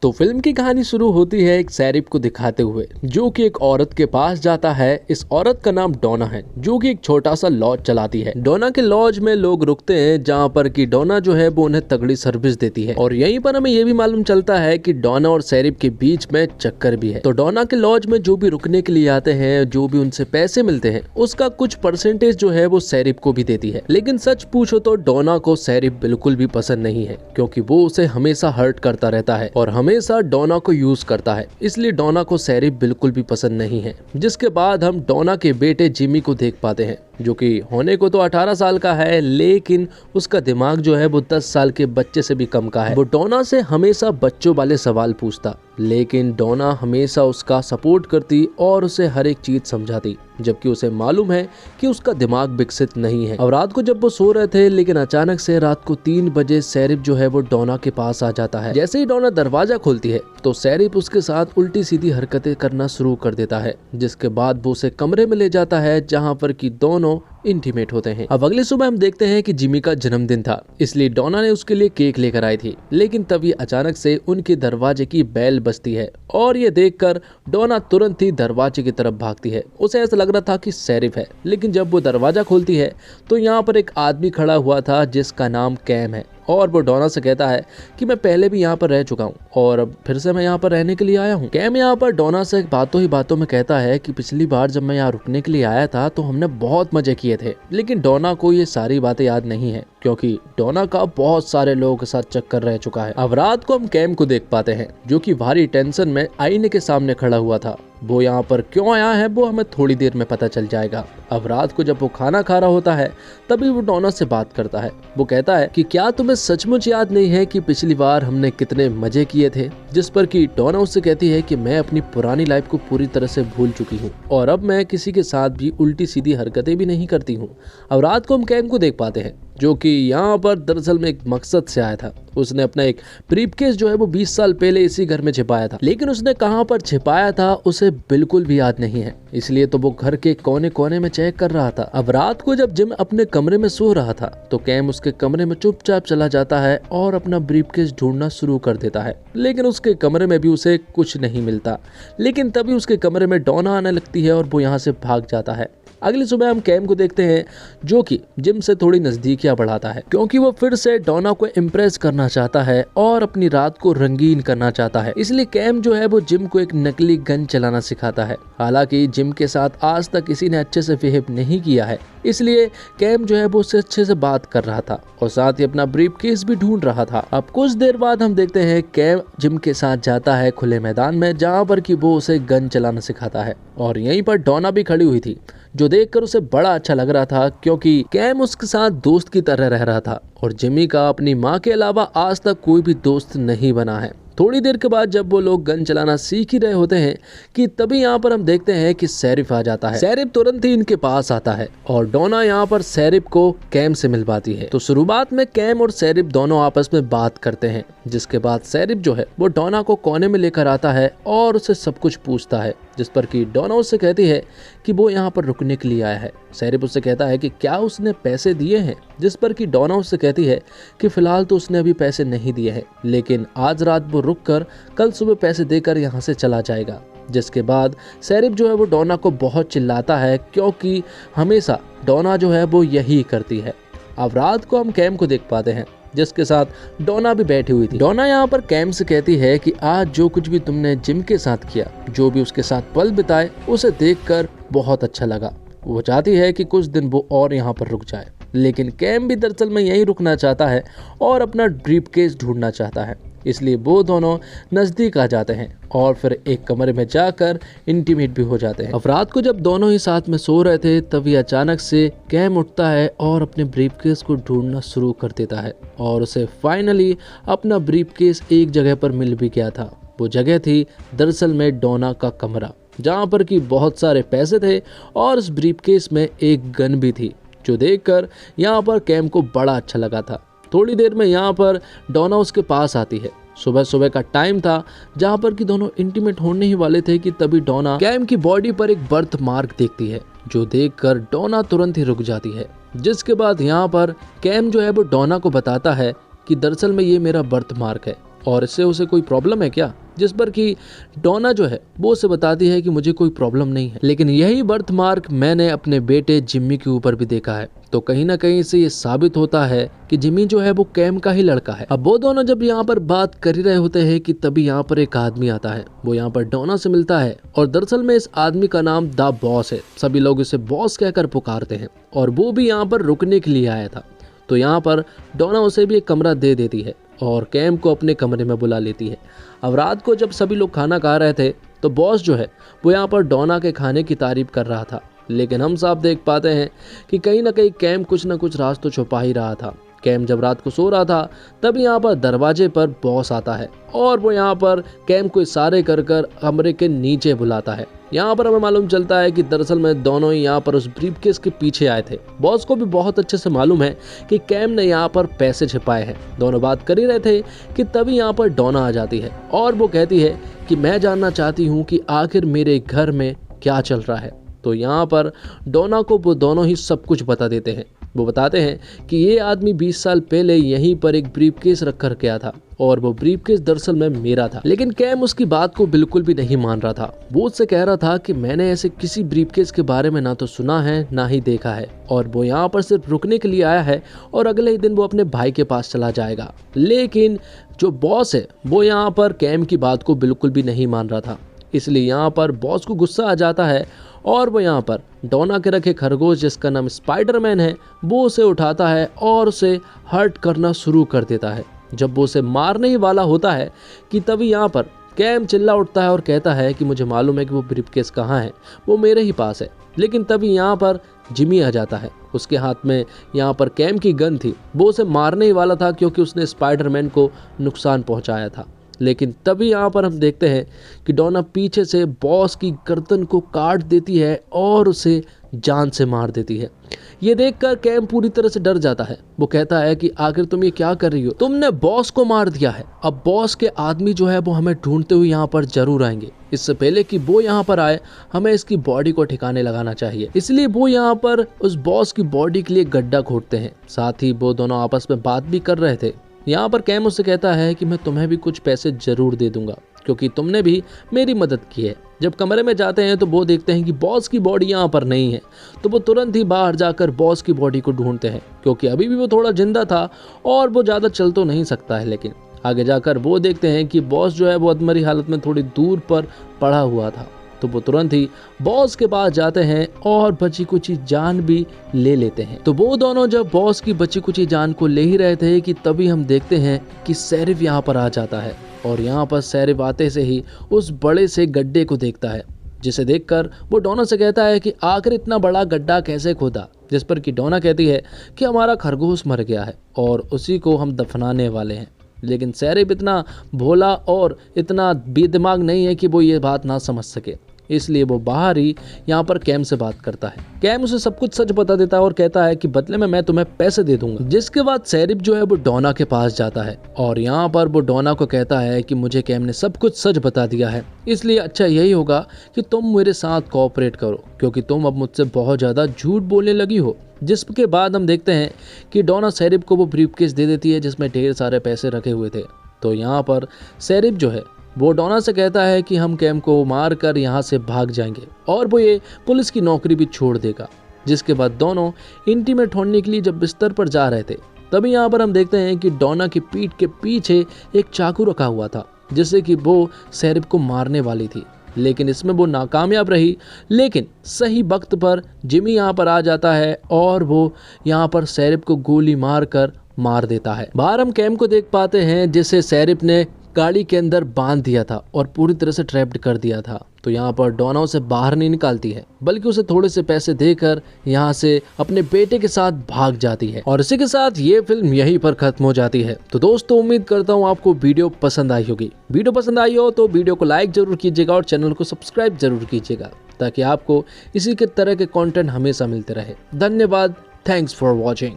तो फिल्म की कहानी शुरू होती है एक शरीफ को दिखाते हुए, जो कि एक औरत के पास जाता है। इस औरत का नाम डोना है, जो कि एक छोटा सा लॉज चलाती है। डोना के लॉज में लोग रुकते हैं, जहाँ पर कि डोना जो है वो उन्हें तगड़ी सर्विस देती है। और यहीं पर हमें ये भी मालूम चलता है कि डोना और शरीफ के बीच में चक्कर भी है। तो डोना के लॉज में जो भी रुकने के लिए आते हैं, जो भी उनसे पैसे मिलते हैं, उसका कुछ परसेंटेज जो है वो शरीफ को भी देती है। लेकिन सच पूछो तो डोना को शरीफ बिल्कुल भी पसंद नहीं है, क्योंकि वो उसे हमेशा हर्ट करता रहता है और हमेशा डोना को यूज करता है। इसलिए डोना को शरीफ बिल्कुल भी पसंद नहीं है। जिसके बाद हम डोना के बेटे जिमी को देख पाते हैं, जो कि होने को तो 18 साल का है, लेकिन उसका दिमाग जो है वो 10 साल के बच्चे से भी कम का है। वो डोना से हमेशा बच्चों वाले सवाल पूछता, लेकिन डोना हमेशा उसका सपोर्ट करती और उसे हर एक चीज समझाती, जबकि उसे मालूम है कि उसका दिमाग विकसित नहीं है। और रात को जब वो सो रहे थे, लेकिन अचानक से रात को 3 बजे शरीफ जो है वो डोना के पास आ जाता है। जैसे ही डोना दरवाजा खोलती है तो शरीफ उसके साथ उल्टी सीधी हरकतें करना शुरू कर देता है। जिसके बाद वो उसे कमरे में ले जाता है, जहाँ पर कि दोनों इंटीमेट होते हैं। अब अगली सुबह हम देखते हैं कि जिमी का जन्मदिन था, इसलिए डोना ने उसके लिए केक लेकर आई थी। लेकिन तभी अचानक से उनके दरवाजे की बेल बजती है और ये देखकर डोना तुरंत ही दरवाजे की तरफ भागती है। उसे ऐसा लग रहा था कि शरीफ है, लेकिन जब वो दरवाजा खोलती है तो यहाँ पर एक आदमी खड़ा हुआ था जिसका नाम कैम है। और वो डोना से कहता है कि मैं पहले भी यहाँ पर रह चुका हूँ और अब फिर से मैं यहाँ पर रहने के लिए आया हूँ। कैम यहाँ पर डोना से बातों ही बातों में कहता है कि पिछली बार जब मैं यहाँ रुकने के लिए आया था तो हमने बहुत मजे किए थे। लेकिन डोना को ये सारी बातें याद नहीं है, क्योंकि डोना का बहुत सारे लोगों के साथ चक्कर रह चुका है। अब रात को हम कैम को देख पाते हैं, जो कि भारी टेंशन में आईने के सामने खड़ा हुआ था। वो यहाँ पर क्यों आया है वो हमें थोड़ी देर में पता चल जाएगा। अब रात को जब वो खाना खा रहा होता है, तभी वो डोना से बात करता है। वो कहता है कि क्या तुम्हें सचमुच याद नहीं है कि पिछली बार हमने कितने मजे किए थे। जिस पर कि डोना उससे कहती है कि मैं अपनी पुरानी लाइफ को पूरी तरह से भूल चुकी हूँ और अब मैं किसी के साथ भी उल्टी सीधी हरकतें भी नहीं करती हूँ। अब रात को हम कैम को देख पाते हैं, जो कि यहाँ पर दरअसल में एक मकसद से आया था। उसने अपना एक ब्रीफकेस जो है वो 20 साल पहले इसी घर में छिपाया था, लेकिन उसने कहाँ पर छिपाया था उसे बिल्कुल भी याद नहीं है। इसलिए तो वो घर के कोने कोने में चेक कर रहा था। अब रात को जब जिम अपने कमरे में सो रहा था, तो कैम उसके कमरे में चुपचाप चला जाता है और अपना ब्रीफकेस ढूंढना शुरू कर देता है। लेकिन उसके कमरे में भी उसे कुछ नहीं मिलता। लेकिन तभी उसके कमरे में डोना आने लगती है और वो यहाँ से भाग जाता है। अगली सुबह हम कैम को देखते हैं, जो कि जिम से थोड़ी नजदीकियां बढ़ाता है, क्योंकि वो फिर से डोना को इम्प्रेस करना चाहता है और अपनी रात को रंगीन करना चाहता है। इसलिए कैम जो है वो जिम को एक नकली गन चलाना सिखाता है। हालांकि जिम के साथ आज तक किसी ने अच्छे से बिहेव नहीं किया है, इसलिए कैम जो है वो उससे अच्छे से बात कर रहा था और साथ ही अपना ब्रीफकेस भी ढूंढ रहा था। अब कुछ देर बाद हम देखते हैं कैम जिम के साथ जाता है खुले मैदान में, जहाँ पर कि वो उसे गन चलाना सिखाता है। और यहीं पर डोना भी खड़ी हुई थी, जो देखकर उसे बड़ा अच्छा लग रहा था, क्योंकि कैम उसके साथ दोस्त की तरह रह रहा था और जिमी का अपनी माँ के अलावा आज तक कोई भी दोस्त नहीं बना है। थोड़ी देर के बाद जब वो लोग गन चलाना सीख ही रहे होते हैं कि तभी यहाँ पर हम देखते हैं कि शरीफ आ जाता है। शरीफ तुरंत ही इनके पास आता है और डोना यहाँ पर शरीफ को कैम से मिलवाती है। तो शुरुआत में कैम और शरीफ दोनों आपस में बात करते हैं, जिसके बाद शरीफ जो है वो डोना को कोने में लेकर आता है और उसे सब कुछ पूछता है, जिस पर कि डोना उससे कहती है कि वो यहाँ पर रुकने के लिए आया है। शरीफ उससे कहता है कि क्या उसने पैसे दिए हैं, जिस पर कि डोना उससे कहती है कि फिलहाल तो उसने अभी पैसे नहीं दिए हैं, लेकिन आज रात वो रुककर कल सुबह पैसे देकर यहाँ से चला जाएगा। जिसके बाद शरीफ जो है वो डोना को बहुत चिल्लाता है, क्योंकि हमेशा डोना जो है वो यही करती है। अब रात को हम कैम को देख पाते हैं, जिसके साथ डोना भी बैठी हुई थी। डोना यहाँ पर कैम से कहती है कि आज जो कुछ भी तुमने जिम के साथ किया, जो भी उसके साथ पल बिताए, उसे देखकर बहुत अच्छा लगा। वो चाहती है कि कुछ दिन वो और यहाँ पर रुक जाए, लेकिन कैम भी दरअसल में यहीं रुकना चाहता है और अपना ब्रीफकेस ढूंढना चाहता है। इसलिए वो दोनों नजदीक आ जाते हैं और फिर एक कमरे में जाकर इंटीमेट भी हो जाते हैं। अब रात को जब दोनों ही साथ में सो रहे थे, तभी अचानक से कैम उठता है और अपने ब्रीफकेस को ढूंढना शुरू कर देता है और उसे फाइनली अपना ब्रीफकेस एक जगह पर मिल भी गया था। वो जगह थी दरअसल में डोना का कमरा, जहाँ पर कि बहुत सारे पैसे थे और उस ब्रीफकेस में एक गन भी थी, जो देखकर यहाँ पर कैम को बड़ा अच्छा लगा था। थोड़ी देर में यहाँ पर डोना उसके पास आती है। सुबह सुबह का टाइम था, जहाँ पर कि दोनों इंटीमेट होने ही वाले थे कि तभी डोना कैम की बॉडी पर एक बर्थ मार्क देखती है, जो देखकर डोना तुरंत ही रुक जाती है। जिसके बाद यहाँ पर कैम जो है वो डोना को बताता है कि दरअसल में ये मेरा बर्थ मार्क है, और इससे उसे कोई प्रॉब्लम है क्या, जिस पर कि डोना जो है वो उसे बताती है कि मुझे कोई प्रॉब्लम नहीं है। लेकिन यही बर्थ मार्क मैंने अपने बेटे जिम्मी के ऊपर भी देखा है, तो कहीं ना कहीं से ये साबित होता है कि जिम्मी जो है वो कैम का ही लड़का है। अब वो दोनों जब यहाँ पर बात कर ही रहे होते हैं कि तभी यहाँ पर एक आदमी आता है, वो यहाँ पर डोना से मिलता है और दरअसल में इस आदमी का नाम द बॉस है, सभी लोग इसे बॉस कहकर पुकारते हैं और वो भी यहाँ पर रुकने के लिए आया था। तो यहाँ पर डोना उसे भी एक कमरा दे देती है और कैम को अपने कमरे में बुला लेती है। अब रात को जब सभी लोग खाना खा रहे थे तो बॉस जो है वो यहाँ पर डोना के खाने की तारीफ कर रहा था, लेकिन हम साफ देख पाते हैं कि कहीं ना कहीं कैम कुछ ना कुछ राज तो छुपा ही रहा था। कैम जब रात को सो रहा था तब यहाँ पर दरवाजे पर बॉस आता है और वो यहाँ पर कैम को इशारे कर कर कमरे के नीचे बुलाता है। यहाँ पर हमें मालूम चलता है कि दरअसल में दोनों ही यहाँ पर उस ब्रीफकेस के पीछे आए थे। बॉस को भी बहुत अच्छे से मालूम है कि कैम ने यहाँ पर पैसे छिपाए हैं। दोनों बात कर ही रहे थे कि तभी यहाँ पर डोना आ जाती है और वो कहती है कि मैं जानना चाहती हूँ कि आखिर मेरे घर में क्या चल रहा है। तो यहाँ पर डोना को वो दोनों ही सब कुछ बता देते हैं। वो बताते हैं कि ये आदमी 20 साल पहले यहीं पर एक ब्रीफकेस रख कर गया था और वो ब्रीफकेस दरअसल में मेरा था। लेकिन कैम उसकी बात को बिल्कुल भी नहीं मान रहा था। वो उससे कह रहा था कि मैंने ऐसे किसी ब्रीफकेस के बारे में ना तो सुना है ना ही देखा है और वो यहाँ पर सिर्फ रुकने के लिए आया है और अगले ही दिन वो अपने भाई के पास चला जाएगा। लेकिन जो बॉस है वो यहाँ पर कैम की बात को बिल्कुल भी नहीं मान रहा था, इसलिए यहाँ पर बॉस को गुस्सा आ जाता है और वो यहाँ पर डोना के रखे खरगोश जिसका नाम स्पाइडरमैन है वो उसे उठाता है और उसे हर्ट करना शुरू कर देता है। जब वो उसे मारने ही वाला होता है कि तभी यहाँ पर कैम चिल्ला उठता है और कहता है कि मुझे मालूम है कि वो ब्रीफकेस कहाँ है, वो मेरे ही पास है। लेकिन तभी यहाँ पर जिमी आ जाता है, उसके हाथ में यहाँ पर कैम की गन थी, वो उसे मारने ही वाला था क्योंकि उसने स्पाइडरमैन को नुकसान पहुँचाया था। लेकिन तभी यहाँ पर हम देखते हैं कि डोना पीछे से बॉस की गर्दन को काट देती है और उसे जान से मार देती है। ये देखकर कैम पूरी तरह से डर जाता है। वो कहता है कि आखिर तुम ये क्या कर रही हो, तुमने बॉस को मार दिया है। अब बॉस के आदमी जो है वो हमें ढूंढते हुए यहाँ पर जरूर आएंगे। इससे पहले कि वो यहाँ पर आए हमें इसकी बॉडी को ठिकाने लगाना चाहिए। इसलिए वो यहाँ पर उस बॉस की बॉडी के लिए गड्ढा खोदते हैं। साथ ही वो दोनों आपस में बात भी कर रहे थे। यहाँ पर कैम उससे कहता है कि मैं तुम्हें भी कुछ पैसे जरूर दे दूंगा क्योंकि तुमने भी मेरी मदद की है। जब कमरे में जाते हैं तो वो देखते हैं कि बॉस की बॉडी यहाँ पर नहीं है, तो वो तुरंत ही बाहर जाकर बॉस की बॉडी को ढूंढते हैं क्योंकि अभी भी वो थोड़ा जिंदा था और वो ज़्यादा चल तो नहीं सकता है। लेकिन आगे जाकर वो देखते हैं कि बॉस जो है वो अधमरी हालत में थोड़ी दूर पर पड़ा हुआ था, तो वो तुरंत ही बॉस के पास जाते हैं और बची कुची जान भी ले लेते हैं। तो वो दोनों जब बॉस की बची कुची जान को ले ही रहे थे कि तभी हम देखते हैं कि शेरिफ यहाँ पर आ जाता है और यहाँ पर शेरिफ आते से ही उस बड़े से गड्ढे को देखता है, जिसे देखकर वो डोना से कहता है कि आखिर इतना बड़ा गड्ढा कैसे खोदा, जिस पर कि डोना कहती है कि हमारा खरगोश मर गया है और उसी को हम दफनाने वाले हैं। लेकिन शेरिफ इतना भोला और इतना बेदिमाग नहीं है कि वो ये बात ना समझ सके, इसलिए वो बाहर ही यहाँ पर कैम से बात करता है। कैम उसे सब कुछ सच बता देता है और कहता है कि बदले में मैं तुम्हें पैसे दे दूंगा। जिसके बाद शेरिफ जो है वो डोना के पास जाता है और यहाँ पर वो डोना को कहता है कि मुझे कैम ने सब कुछ सच बता दिया है, इसलिए अच्छा यही होगा कि तुम मेरे साथ कोऑपरेट करो क्योंकि तुम अब मुझसे बहुत ज़्यादा झूठ बोलने लगी हो। जिसके बाद हम देखते हैं कि डोना शेरिफ को वो ब्रीफकेस दे देती है जिसमें ढेर सारे पैसे रखे हुए थे। तो यहाँ पर शेरिफ जो है वो डोना से कहता है कि हम कैम को मार कर यहाँ से भाग जाएंगे और वो ये पुलिस की नौकरी भी छोड़ देगा। जिसके बाद दोनों इंटीमेट होने के लिए जब बिस्तर पर जा रहे थे तभी यहाँ पर हम देखते हैं कि डोना की पीठ के पीछे एक चाकू रखा हुआ था जिससे कि वो शेरिफ को मारने वाली थी, लेकिन इसमें वो नाकामयाब रही। लेकिन सही वक्त पर जिमी यहाँ पर आ जाता है और वो यहाँ पर शेरिफ को गोली मार कर मार देता है। बाहर हम कैम को देख पाते हैं जिसे शेरिफ ने गाड़ी के अंदर बांध दिया था और पूरी तरह से ट्रैप्ड कर दिया था। तो यहाँ पर डोना उसे बाहर नहीं निकालती है बल्कि उसे थोड़े से पैसे देकर यहाँ से अपने बेटे के साथ भाग जाती है और इसी के साथ ये फिल्म यहीं पर खत्म हो जाती है। तो दोस्तों उम्मीद करता हूँ आपको वीडियो पसंद आई होगी। वीडियो पसंद आई हो तो वीडियो को लाइक जरूर कीजिएगा और चैनल को सब्सक्राइब जरूर कीजिएगा ताकि आपको इसी के तरह के कंटेंट हमेशा मिलते रहे। धन्यवाद। Thanks for watching.